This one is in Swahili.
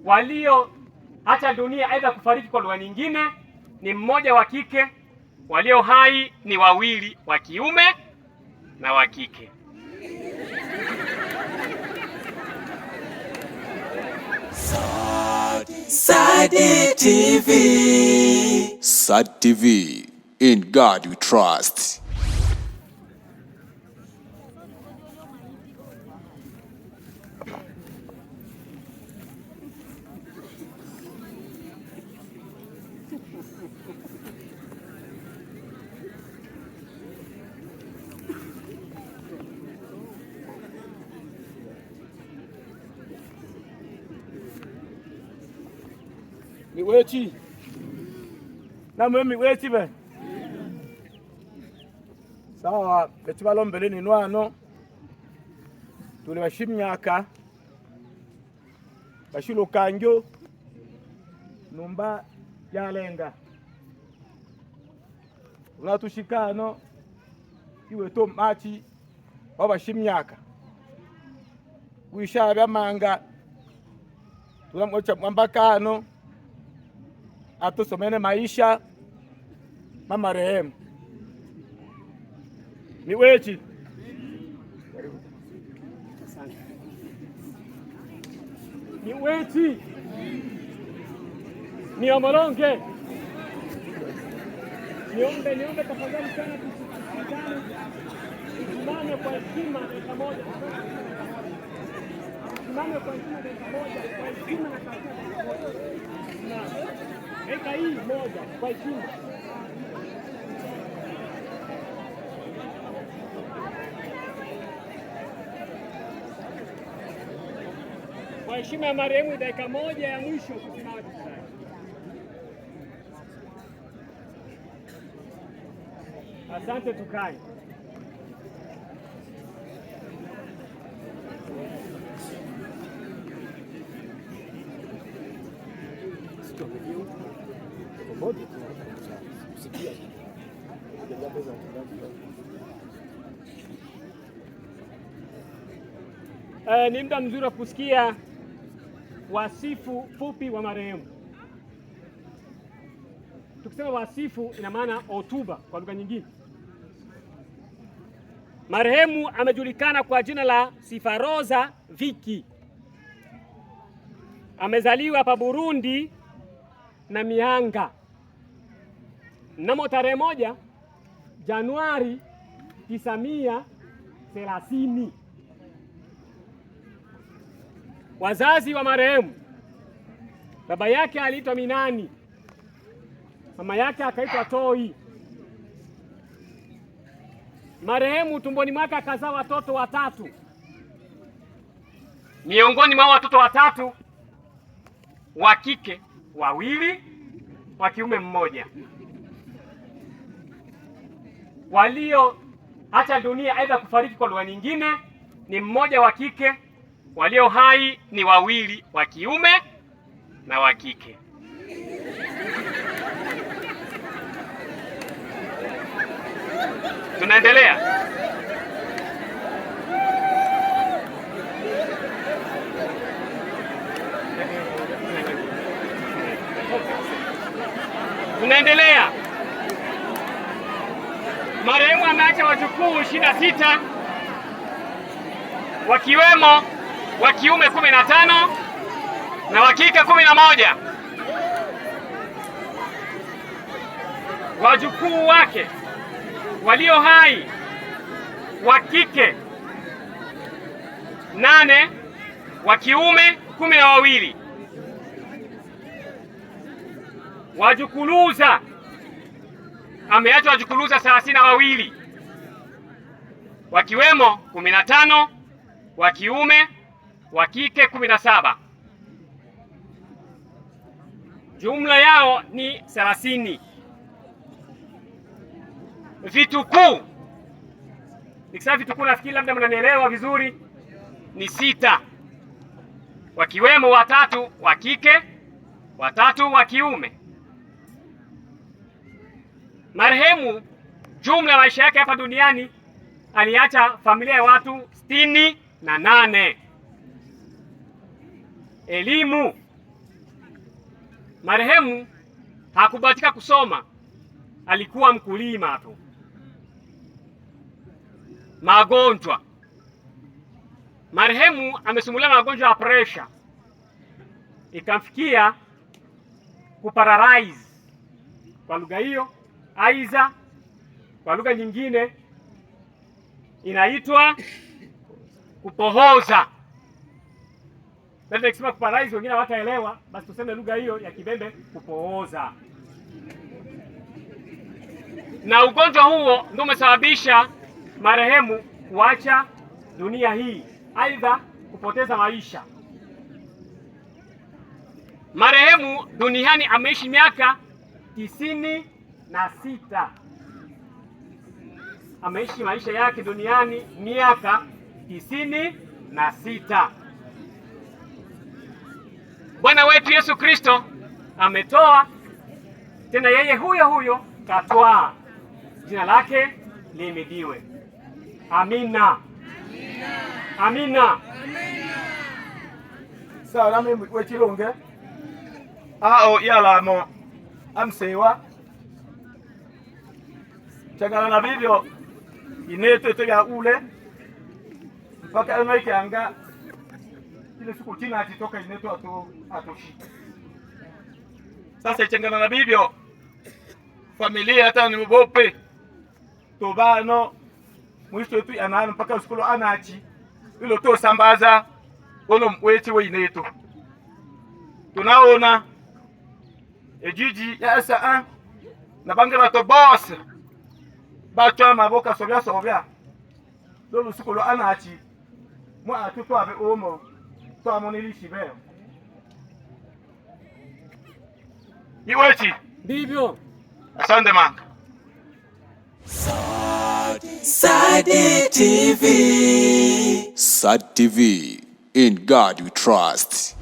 walioacha dunia aidha kufariki kwa lugha nyingine ni mmoja wa kike, walio hai ni wawili wa kiume na wa kike. Sadi TV. Sadi TV. In God we trust. Miwechi na mwe miwechi be sawa beti balombele ni nwano tuli bashimyaka bashilo kanjo numba yalenga unatushikano iwe to machi wabashimyaka wishabya manga tulamwacha mwambakano atusomene maisha mama rehemu. Miwechi Miwechi ni omolonge niombe tafadhali sana tusimame kwa heshima dakika moja, tusimame kwa heshima dakika moja, kwa heshima na dakika moja. Eka hii moja kwa heshima. Kwa heshima ya marehemu dakika moja ya mwisho kusimama tafadhali. Asante, tukae. Ni muda mzuri wa kusikia wasifu fupi wa marehemu. Tukisema wasifu ina maana hotuba kwa lugha nyingine. Marehemu amejulikana kwa jina la Sifaroza Viki. Amezaliwa hapa Burundi na Mianga mnamo tarehe 1 Januari 1930. Wazazi wa marehemu, baba yake aliitwa Minani, mama yake akaitwa Toi. Marehemu tumboni mwake akazaa watoto watatu. Miongoni mwa watoto watatu, wa kike 2, wa kiume 1. Walioacha dunia aidha kufariki kwa lugha nyingine ni mmoja wa kike, walio hai ni 2 wa kiume na wa kike. Tunaendelea. Marehemu ameacha wajukuu 26 wakiwemo wa kiume 15 na wa kike 11. Wajukuu wake walio hai wa kike 8, wa kiume 12. Wajukuluza ameacha wajukuluza 32 wakiwemo 15 wa kiume, wa kike 17. Jumla yao ni 30. Vitukuu, nikisema vitukuu nafikiri labda mnanielewa vizuri, ni 6 wakiwemo 3 wa kike, 3 wa kiume. Marehemu jumla ya maisha yake hapa duniani aliacha familia ya watu 68. Elimu Marehemu hakubahatika kusoma, alikuwa mkulima tu. Magonjwa. Marehemu amesumbuliwa na magonjwa ya pressure, ikamfikia kuparalyze kwa lugha hiyo, aidha kwa lugha nyingine inaitwa kupohoza. Sasa nikisema kuparalyze wengine hawataelewa, basi tuseme lugha hiyo ya Kibembe, kupohoza. Na ugonjwa huo ndio umesababisha marehemu kuacha dunia hii, aidha kupoteza maisha. Marehemu duniani ameishi miaka 96. Ameishi maisha yake duniani miaka 96. Bwana wetu Yesu Kristo ametoa, tena yeye huyo huyo katwaa. Jina lake lihimidiwe. Amina. Amina. Sawa, nami wechilunge ao yalamo amsewa changana na vivyo ineto ya ule mpaka anaikanga ile siku tina atitoka ineto atoshika. Sasa changana na vivyo familia hata ni mbope tobano mwisho yetu anana mpaka usikolo anachi ilo to sambaza ono mweti we ineto. Tunaona ejiji ya saa na bangela to boss bacho maboka sobya lolo usikolo anachi mwa atuto abe omo to amonilishi beo iwechi ndivyo. Asante manga. Sadi TV. Sadi TV. In God we trust.